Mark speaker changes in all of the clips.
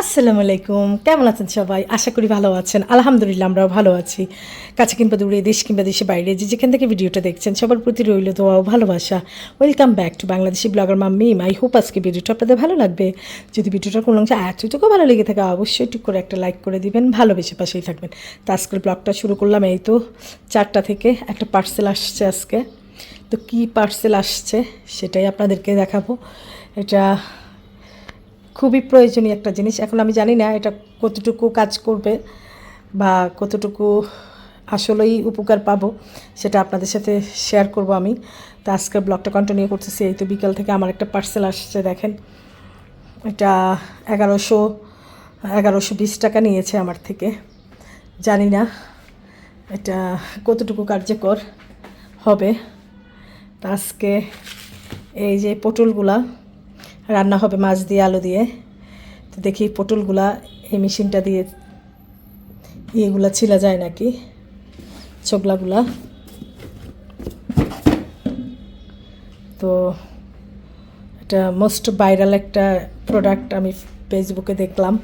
Speaker 1: আসসালামু আলাইকুম, কেমন আছেন সবাই? আশা করি ভালো আছেন। আলহামদুলিল্লাহ আমরাও ভালো আছি। কাছে কিংবা দূরে, দেশ কিংবা দেশের বাইরে যে যেখান থেকে ভিডিওটা দেখছেন সবার প্রতি রইল দোয়া ও ভালোবাসা। Welcome back to Bangladeshi blogger mummy. I hope আজকে ভিডিওটা আপনাদের ভালো লাগবে। যদি ভিডিওটার কোনো অংশ এতটুকু ভালো লেগে থাকে অবশ্যই একটু করে একটা লাইক করে দিবেন, ভালোবেসে পাশেই থাকবেন। তো আজকের ব্লগটা শুরু করলাম এই তো 4টা থেকে। একটা পার্সেল আসছে আজকে। তো কী পার্সেল আসছে সেটাই আপনাদেরকে দেখাবো। এটা খুবই প্রয়োজনীয় একটা জিনিস। এখন আমি জানি না এটা কতটুকু কাজ করবে বা কতটুকু আসলেই উপকার পাবো, সেটা আপনাদের সাথে শেয়ার করব আমি। তো আজকের ব্লগটা কন্টিনিউ করতেছি। এই তো বিকাল থেকে আমার একটা পার্সেল আসছে, দেখেন। এটা 1120 টাকা নিয়েছে আমার থেকে। জানি না এটা কতটুকু কার্যকর হবে। তা আজকে এই যে পটলগুলা রান্না হবে মাছ দিয়ে, আলু দিয়ে। তো দেখি পটলগুলা এই মেশিনটা দিয়ে ইয়েগুলা ছিলা যায় নাকি, ছোবলাগুলা। তো এটা মোস্ট ভাইরাল একটা প্রোডাক্ট, আমি ফেসবুকে দেখলাম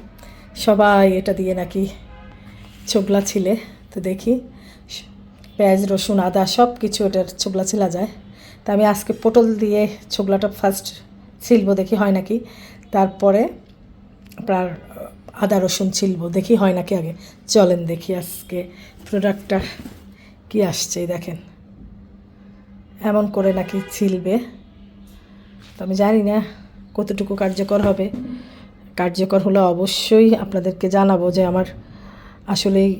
Speaker 1: সবাই এটা দিয়ে নাকি ছোবলা ছিলে। তো দেখি পেঁয়াজ রসুন আদা সব কিছু এটার ছোবলা ছিলা যায়। তা আমি আজকে পটল দিয়ে ছোবলাটা ফার্স্ট ছিলবো, দেখি হয় নাকি। তারপরে আপনার আদা রসুন ছিলবো, দেখি হয় নাকি। আগে চলেন দেখি আজকে প্রোডাক্টটা কি আসছে। দেখেন এমন করে নাকি ছিলবে। তো আমি জানি না কতটুকু কার্যকর হবে। কার্যকর হলে অবশ্যই আপনাদেরকে জানাবো যে আমার আসলেই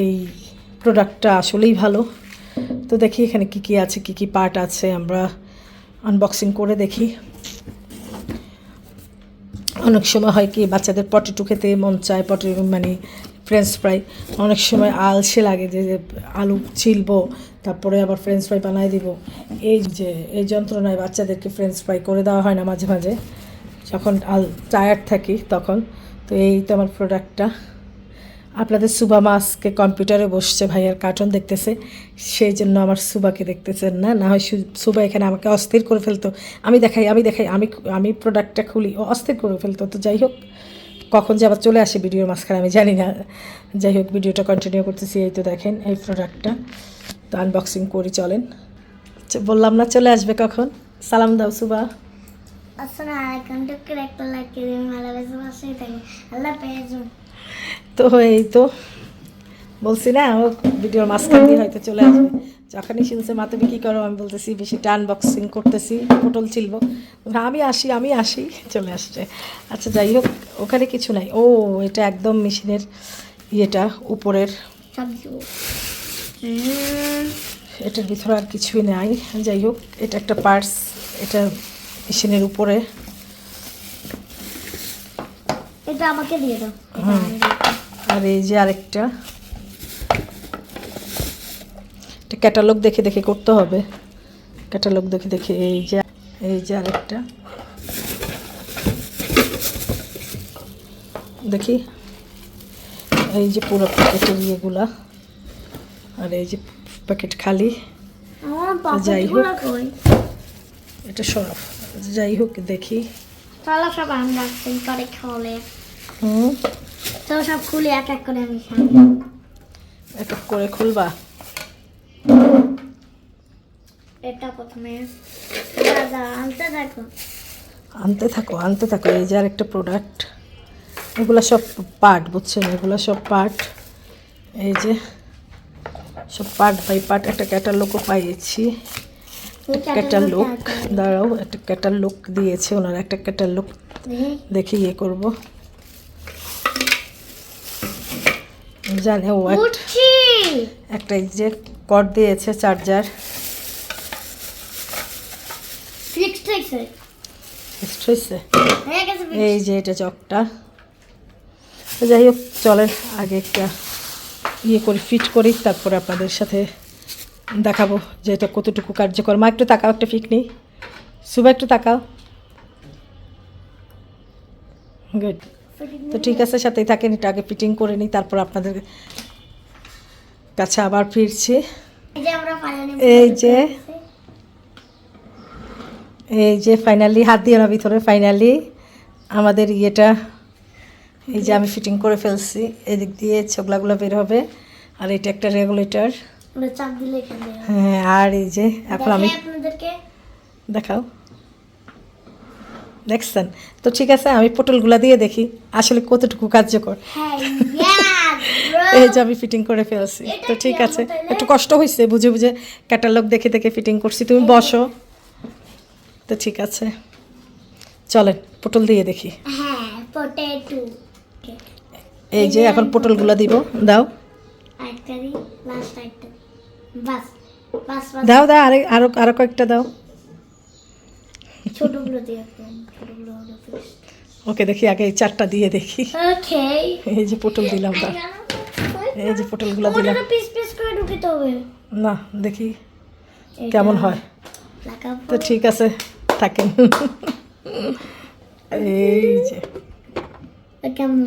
Speaker 1: এই প্রোডাক্টটা আসলেই ভালো। তো দেখি এখানে কি কি আছে, কি কি পার্ট আছে, আমরা আনবক্সিং করে দেখি। অনেক সময় হয় কি বাচ্চাদের পটেটো খেতে মন চায়, মানে ফ্রেঞ্চ ফ্রাই। অনেক সময় আলসে লাগে যে আলু ছিলবো তারপরে আবার ফ্রেঞ্চ ফ্রাই বানাই দিব। এই যন্ত্রণায় বাচ্চাদেরকে ফ্রেঞ্চ ফ্রাই করে দেওয়া হয় না মাঝে মাঝে, যখন টায়ার্ড থাকি তখন। তো এই তো আমার প্রোডাক্টটা। আপনাদের সুবা মাসকে কম্পিউটারে বসছে, ভাইয়ার কার্টুন দেখতেছে, সেই জন্য আমার সুবাকে দেখতেছেন না। না হয় সুবা এখানে আমাকে অস্থির করে ফেলতো। আমি দেখাই আমি প্রোডাক্টটা খুলি, ও অস্থির করে ফেলতো। তো যাই হোক, কখন যে আবার চলে আসে ভিডিওর মাঝখানে আমি জানি না। যাই হোক, ভিডিওটা কন্টিনিউ করতেছি। এই তো দেখেন এই প্রোডাক্টটা। তো আনবক্সিং করি, চলেন। বললাম না চলে আসবে কখন। সালাম দাও সুবা।
Speaker 2: আসসালামু আলাইকুম। টুকরে একটা লাইক দিন, ভালোবাসা পাশেই থাকি। আল্লাহ হাফেজ।
Speaker 1: তো এই তো বলছি না, ও ভিডিওর মাঝখান দিয়ে হয়তো চলে আসবে। যখনই শুনছে মা তুমি কী করো, আমি বলতেছি বেশিটা আনবক্সিং করতেছি, পটল ছিলবো। আমি আসি চলে আসছে। আচ্ছা যাই হোক, ওখানে কিছু নাই। ও এটা একদম মেশিনের ইয়েটা উপরের, এটার ভিতরে আর কিছুই নাই। যাই হোক, এটা একটা পার্টস, এটা মেশিনের উপরে।
Speaker 2: এটা আমাকে দিয়ে দাও।
Speaker 1: আর এই যে আরেকটা, এটা ক্যাটালগ দেখে দেখে করতে হবে। ক্যাটালগ দেখে দেখে এই যে আরেকটা দেখি। এই যে পুরো প্যাকেটের ইয়েগুলা, আর এই যে প্যাকেট খালি। যাই হোক, এটা সরফ। যাই হোক দেখি।
Speaker 2: চলো সব আনবক্সিং করে খোলে। তো সব খুলে এক এক করে আমি
Speaker 1: এক এক করে খুলবা।
Speaker 2: এটা প্রথমে
Speaker 1: আনতে থাকো। এই যে আরেকটা প্রোডাক্ট। এগুলো সব পার্ট, বুঝছেন, এগুলো সব পার্ট। এই যে সব পার্ট বাই পার্ট। একটা ক্যাটালগও পাইয়েছি। ক্যাটালগ, দাঁড়াও, একটা ক্যাটালগ দিয়েছে ওনারা, একটা ক্যাটালগ দেখে ইয়ে করবো। জানে ও একটা এই যে কর্ড দিয়েছে, চার্জার। এই যে এটা চকটা। যাই হোক, চলেন আগে একটা ইয়ে করি, ফিট করি, তারপরে আপনাদের সাথে দেখাবো যে এটা কতটুকু কার্যকর। মা একটু তাকাও, একটা ফিক নিই। সুবা একটু তাকাও। গুড। তো ঠিক আছে, সাথেই থাকেন। এটা আগে ফিটিং করে নিই, তারপর আপনাদের কাছে আবার ফিরছি। এই যে ফাইনালি, হাত দিয়ে না ভিতরে, ফাইনালি আমাদের ইয়েটা এই যে আমি ফিটিং করে ফেলছি, এদিক দিয়ে ছোকলাগুলো বের হবে, আর এটা একটা রেগুলেটর।
Speaker 2: ওটা চাপ দিলে এখানে
Speaker 1: হ্যাঁ, আর এই যে এখন আমি
Speaker 2: আপনাদেরকে
Speaker 1: দেখাও, দেখছেন তো? ঠিক আছে, আমি পটলগুলা দিয়ে দেখি আসলে কতটুকু কার্যকর।
Speaker 2: হ্যাঁ yes bro
Speaker 1: এই যে আমি ফিটিং করে ফেলছি। তো ঠিক আছে, একটু কষ্ট হয়েছে, বুঝে বুঝে ক্যাটালগ দেখে দেখে ফিটিং করছি। তুমি বসো। তো ঠিক আছে, চলেন পটল দিয়ে দেখি।
Speaker 2: হ্যাঁ পটেটো
Speaker 1: এই যে এখন পটলগুলো দিব, দাও
Speaker 2: একটা দি লাস্ট একটা বাস বাস বাস
Speaker 1: দাও দাও, আরো আরো কয়েকটা দাও।
Speaker 2: ছোটগুলো দিয়ে একদম ছোটগুলো হলো প্লিজ
Speaker 1: ওকে, দেখি আগে এই 4টা দিয়ে দেখি।
Speaker 2: ওকে
Speaker 1: এই যে পটল দিলাম, দাও। এই যে পটলগুলো দিলাম।
Speaker 2: ওটা পিস পিস করে ঢুকিতে হবে
Speaker 1: না, দেখি কেমন হয়।
Speaker 2: লাগাবো
Speaker 1: তো ঠিক আছে, থাকেন। এই যে
Speaker 2: কেমন